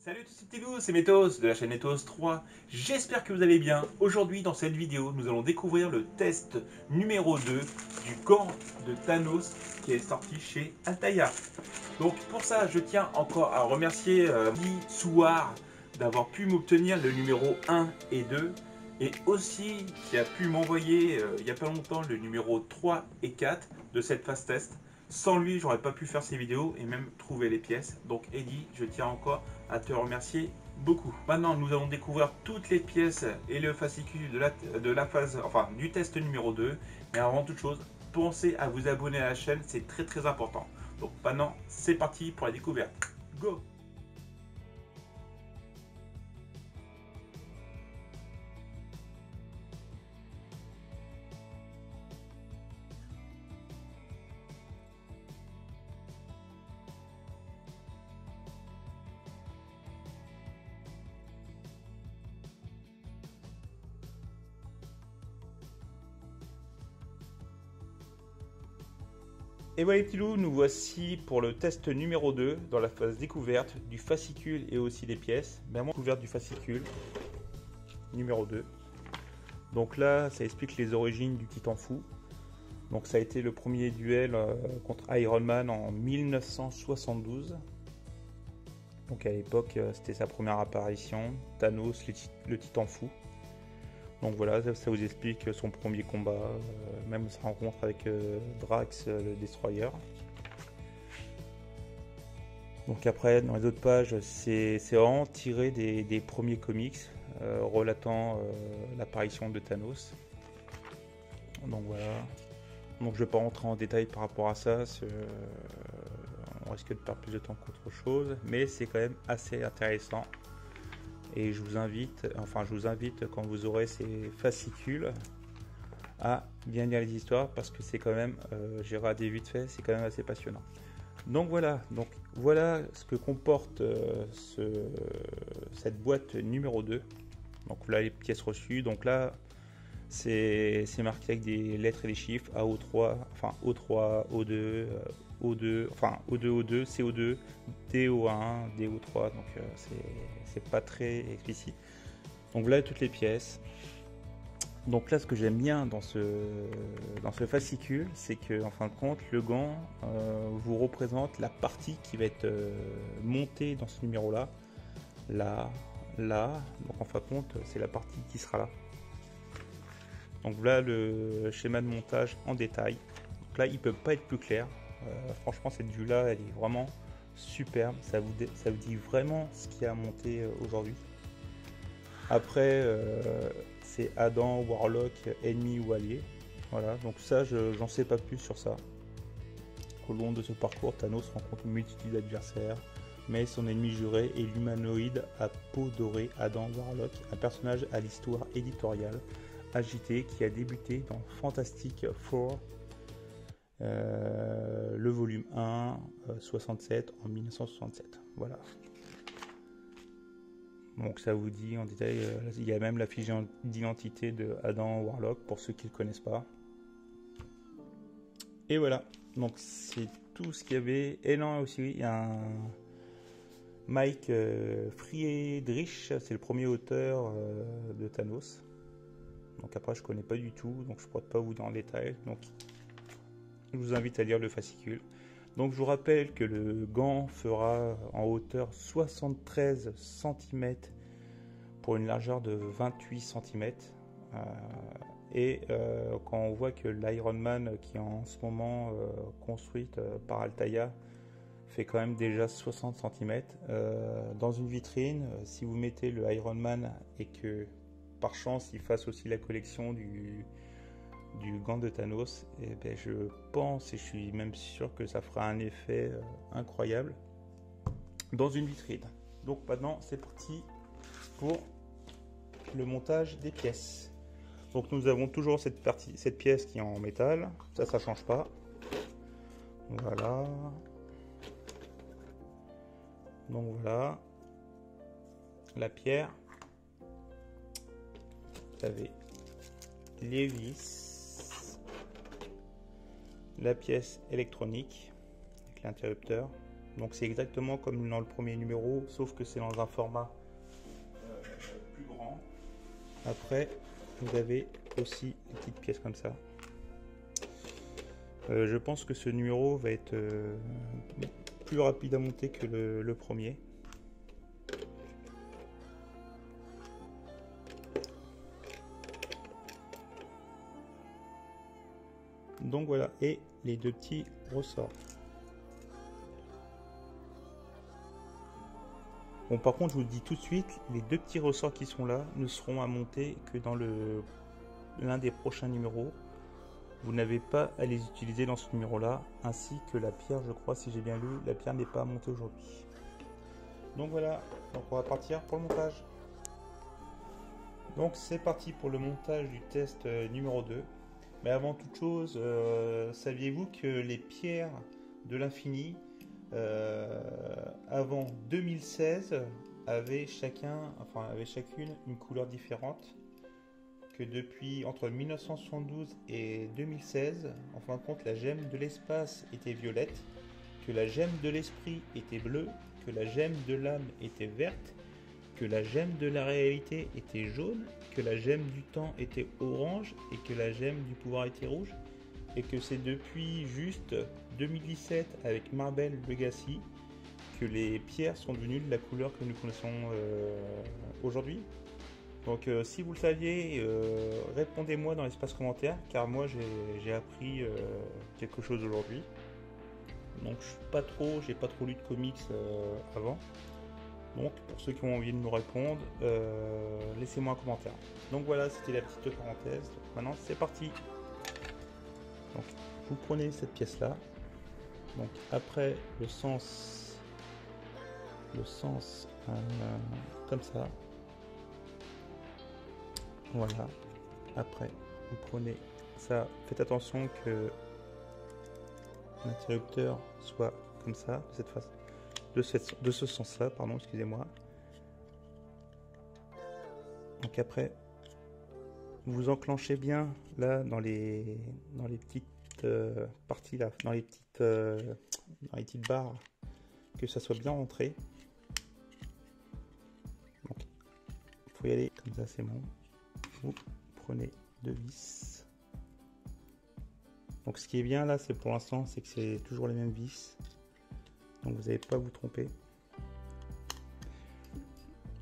Salut tous, c'est Lou, c'est Métos de la chaîne Métos 3. J'espère que vous allez bien. Aujourd'hui, dans cette vidéo, nous allons découvrir le test numéro 2 du gant de Thanos qui est sorti chez Altaïa. Donc pour ça, je tiens encore à remercier Guy Souard d'avoir pu m'obtenir le numéro 1 et 2 et aussi qui a pu m'envoyer il n'y a pas longtemps le numéro 3 et 4 de cette phase test. Sans lui, j'aurais pas pu faire ces vidéos et même trouver les pièces. Donc Eddie, je tiens encore à te remercier beaucoup. Maintenant, nous allons découvrir toutes les pièces et le fascicule de la phase, enfin du test numéro 2. Mais avant toute chose, pensez à vous abonner à la chaîne, c'est très important. Donc maintenant, c'est parti pour la découverte. Go! Et voilà les petits loups, nous voici pour le test numéro 2 dans la phase découverte du fascicule et aussi des pièces. Bien découverte du fascicule numéro 2. Donc là, ça explique les origines du Titan Fou. Donc ça a été le premier duel contre Iron Man en 1972. Donc à l'époque, c'était sa première apparition. Thanos, le Titan Fou. Donc voilà, ça vous explique son premier combat, même sa rencontre avec Drax, le Destroyer. Donc après, dans les autres pages, c'est vraiment tiré des premiers comics relatant l'apparition de Thanos. Donc voilà. Donc je ne vais pas rentrer en détail par rapport à ça, on risque de perdre plus de temps qu'autre chose, mais c'est quand même assez intéressant. Et je vous invite quand vous aurez ces fascicules à bien lire les histoires parce que c'est quand même, j'ai regardé vite fait, c'est quand même assez passionnant. Donc voilà ce que comporte cette boîte numéro 2. Donc là les pièces reçues, donc là c'est marqué avec des lettres et des chiffres AO3, enfin O3, O2, O2, enfin O2, O2, CO2, DO1, DO3, donc c'est pas très explicite. Donc là toutes les pièces. Donc là ce que j'aime bien dans ce fascicule, c'est que en fin de compte le gant vous représente la partie qui va être montée dans ce numéro là, là, donc en fin de compte c'est la partie qui sera là. Donc là le schéma de montage en détail. Donc là il peut pas être plus clair. Franchement cette vue là elle est vraiment superbe. Ça vous dit vraiment ce qui a monté aujourd'hui. Après c'est Adam, Warlock, ennemi ou allié. Voilà, donc ça j'en sais pas plus sur ça. Au long de ce parcours, Thanos rencontre une multitude d'adversaires, mais son ennemi juré est l'humanoïde à peau dorée Adam Warlock, un personnage à l'histoire éditoriale agité qui a débuté dans Fantastic Four, le volume 1, 67 en 1967. Voilà. Donc ça vous dit en détail, il y a même la fiche d'identité de Adam Warlock pour ceux qui ne le connaissent pas. Et voilà, donc c'est tout ce qu'il y avait. Et non, aussi il y a un Mike Friedrich, c'est le premier auteur de Thanos. Donc après je connais pas du tout, donc je ne pourrais pas vous dire en détail. Donc je vous invite à lire le fascicule. Donc je vous rappelle que le gant fera en hauteur 73 cm pour une largeur de 28 cm. Quand on voit que l'Iron Man qui est en ce moment construite par Altaïa fait quand même déjà 60 cm, dans une vitrine, si vous mettez le Iron Man et que par chance il fasse aussi la collection du gant de Thanos, et ben je pense et je suis même sûr que ça fera un effet incroyable dans une vitrine. Donc maintenant c'est parti pour le montage des pièces. Donc nous avons toujours cette pièce qui est en métal, ça change pas. Voilà. Donc voilà la pierre. Vous avez les vis, la pièce électronique avec l'interrupteur, Donc c'est exactement comme dans le premier numéro, sauf que c'est dans un format plus grand. Après, vous avez aussi des petites pièces comme ça. Je pense que ce numéro va être plus rapide à monter que le premier. Donc voilà, et les deux petits ressorts. Bon, par contre, je vous le dis tout de suite, les deux petits ressorts qui sont là ne seront à monter que dans l'un des prochains numéros. Vous n'avez pas à les utiliser dans ce numéro-là, ainsi que la pierre, je crois, si j'ai bien lu, la pierre n'est pas à monter aujourd'hui. Donc voilà, donc on va partir pour le montage. Donc c'est parti pour le montage du test numéro 2. Mais avant toute chose, saviez-vous que les pierres de l'infini, avant 2016, avaient chacune une couleur différente, que depuis entre 1972 et 2016, en fin de compte, la gemme de l'espace était violette, que la gemme de l'esprit était bleue, que la gemme de l'âme était verte, que la gemme de la réalité était jaune, que la gemme du temps était orange et que la gemme du pouvoir était rouge, et que c'est depuis juste 2017 avec Marble Legacy que les pierres sont devenues de la couleur que nous connaissons aujourd'hui. Donc si vous le saviez, répondez-moi dans l'espace commentaire, car moi j'ai appris quelque chose aujourd'hui. Donc j'ai pas trop lu de comics avant. Donc pour ceux qui ont envie de me répondre, laissez-moi un commentaire. Donc voilà, c'était la petite parenthèse. Maintenant c'est parti. Donc vous prenez cette pièce là. Donc après le sens comme ça. Voilà. Après vous prenez ça. Faites attention que l'interrupteur soit comme ça, de cette façon. De ce sens-là, pardon, excusez-moi. Donc après, vous enclenchez bien là dans les petites parties là, dans les petites barres, que ça soit bien rentré. Donc, il faut y aller comme ça, c'est bon. Vous prenez deux vis. Donc ce qui est bien là, c'est pour l'instant, c'est que c'est toujours les mêmes vis. Donc vous n'allez pas vous tromper.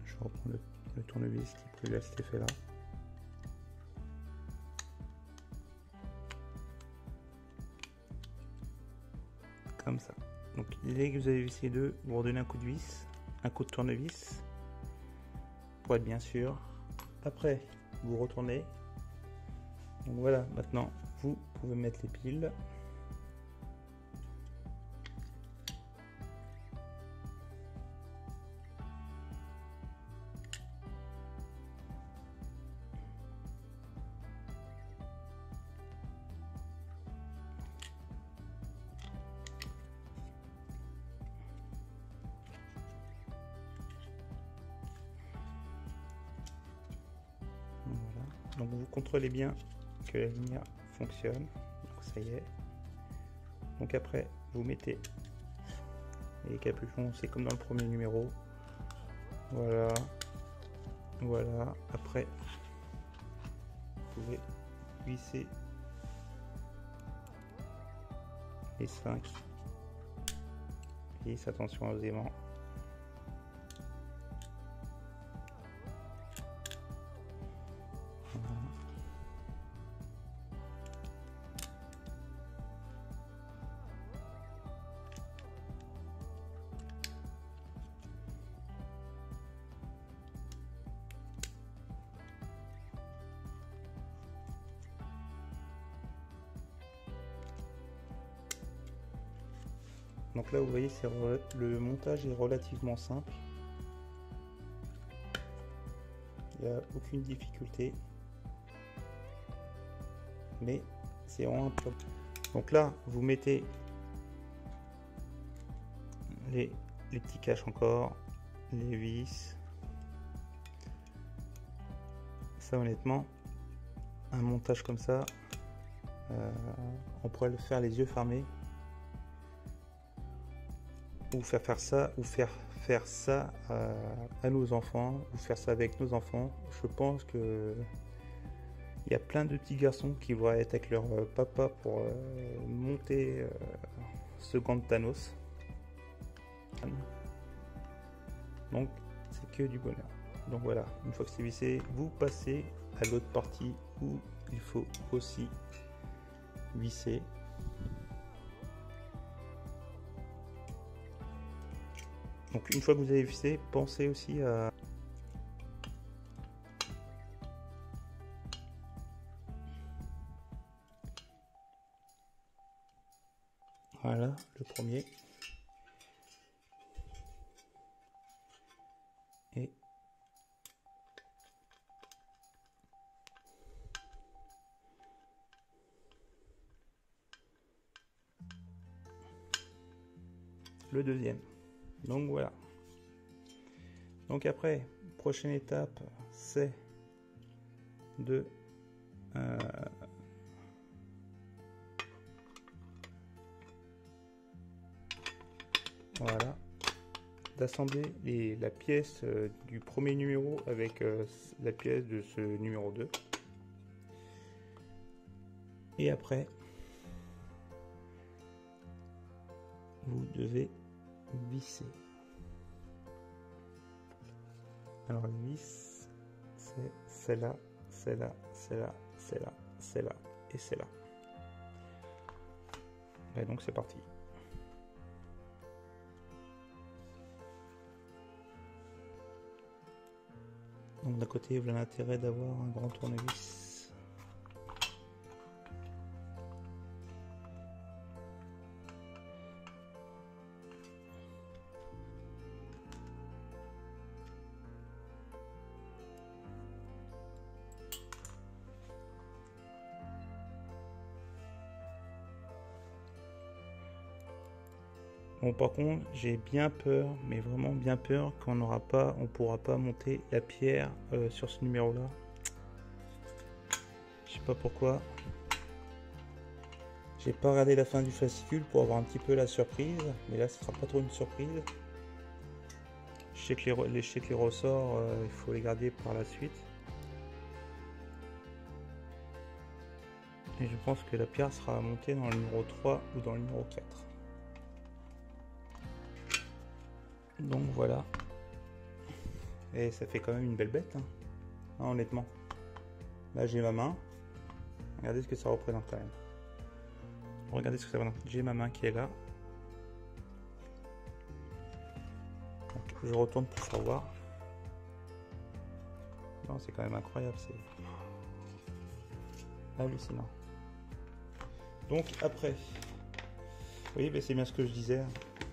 Je reprends le tournevis qui est prévu à cet effet là. Comme ça. Donc dès que vous avez vissé les deux, vous redonnez un coup de vis, un coup de tournevis pour être bien sûr. Après vous retournez. Donc voilà, maintenant vous pouvez mettre les piles. Voilà. Donc vous contrôlez bien que la lumière fonctionne. Donc ça y est. Donc après vous mettez les capuchons, c'est comme dans le premier numéro. Voilà. Voilà. Après vous pouvez visser les 5. Et attention aux aimants. Donc là vous voyez, le montage est relativement simple. Il n'y a aucune difficulté. Mais c'est vraiment un peu... Donc là vous mettez les petits caches encore, les vis. Ça honnêtement, un montage comme ça, on pourrait le faire les yeux fermés. ou faire ça, ou faire ça à nos enfants, ou faire ça avec nos enfants. Je pense que il y a plein de petits garçons qui vont être avec leur papa pour monter ce gant de Thanos. Donc c'est que du bonheur. Donc voilà, une fois que c'est vissé, vous passez à l'autre partie où il faut aussi visser. Donc une fois que vous avez vissé, pensez aussi à voilà le premier et le deuxième. Donc voilà. Donc après, prochaine étape, c'est de voilà, d'assembler la pièce du premier numéro avec la pièce de ce numéro 2. Et après, vous devez visser. Alors les vis, c'est celle-là, celle-là, celle-là, celle-là, celle-là et celle-là. Et donc c'est parti. Donc d'un côté, vous avez l'intérêt d'avoir un grand tournevis. Bon, par contre, j'ai bien peur, mais vraiment bien peur qu'on pourra pas monter la pierre sur ce numéro-là. Je sais pas pourquoi. J'ai pas regardé la fin du fascicule pour avoir un petit peu la surprise, mais là, ce sera pas trop une surprise. Je sais que les ressorts, il faut les garder par la suite. Et je pense que la pierre sera montée dans le numéro 3 ou dans le numéro 4. Donc voilà. Et ça fait quand même une belle bête, hein. Ah, honnêtement. Là j'ai ma main. Regardez ce que ça représente quand même. Regardez ce que ça représente. J'ai ma main qui est là. Donc, je retourne pour savoir. Non, c'est quand même incroyable. C'est hallucinant. Donc après, oui, mais c'est bien ce que je disais.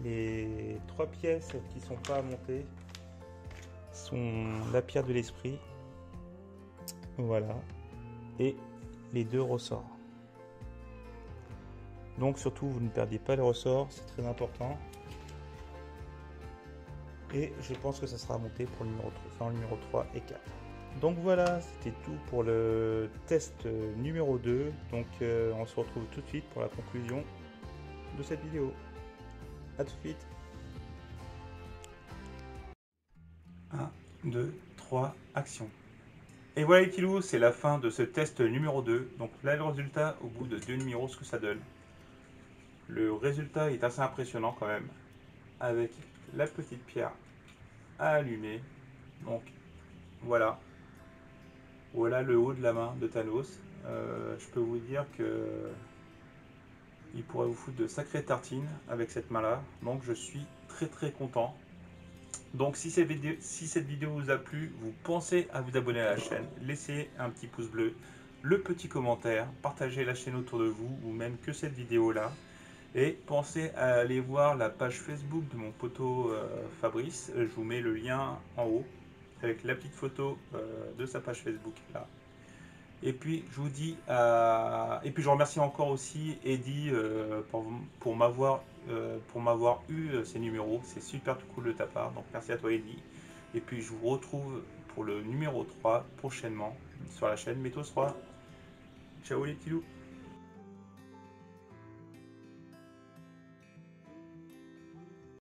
Les 3 pièces qui sont pas montées sont la pierre de l'esprit, voilà, et les 2 ressorts. Donc surtout, vous ne perdez pas les ressorts, c'est très important. Et je pense que ça sera monté pour le numéro 3 et 4. Donc voilà, c'était tout pour le test numéro 2. Donc on se retrouve tout de suite pour la conclusion de cette vidéo. A tout de suite. 1, 2, 3, action. Et voilà les petits loups, c'est la fin de ce test numéro 2. Donc là le résultat au bout de 2 numéros, ce que ça donne. Le résultat est assez impressionnant quand même. Avec la petite pierre à allumer. Donc voilà. Voilà le haut de la main de Thanos. Je peux vous dire que il pourrait vous foutre de sacrées tartines avec cette main là. Donc je suis très content. Donc si cette vidéo vous a plu, vous pensez à vous abonner à la chaîne, laissez un petit pouce bleu, le petit commentaire, partagez la chaîne autour de vous ou même que cette vidéo là. Et pensez à aller voir la page Facebook de mon poteau Fabrice. Je vous mets le lien en haut avec la petite photo de sa page Facebook là. Et puis je vous dis et puis je remercie encore aussi Eddy pour m'avoir eu ces numéros. C'est super cool de ta part. Donc merci à toi Eddy. Et puis je vous retrouve pour le numéro 3 prochainement sur la chaîne Métos 3. Ciao les petits loups.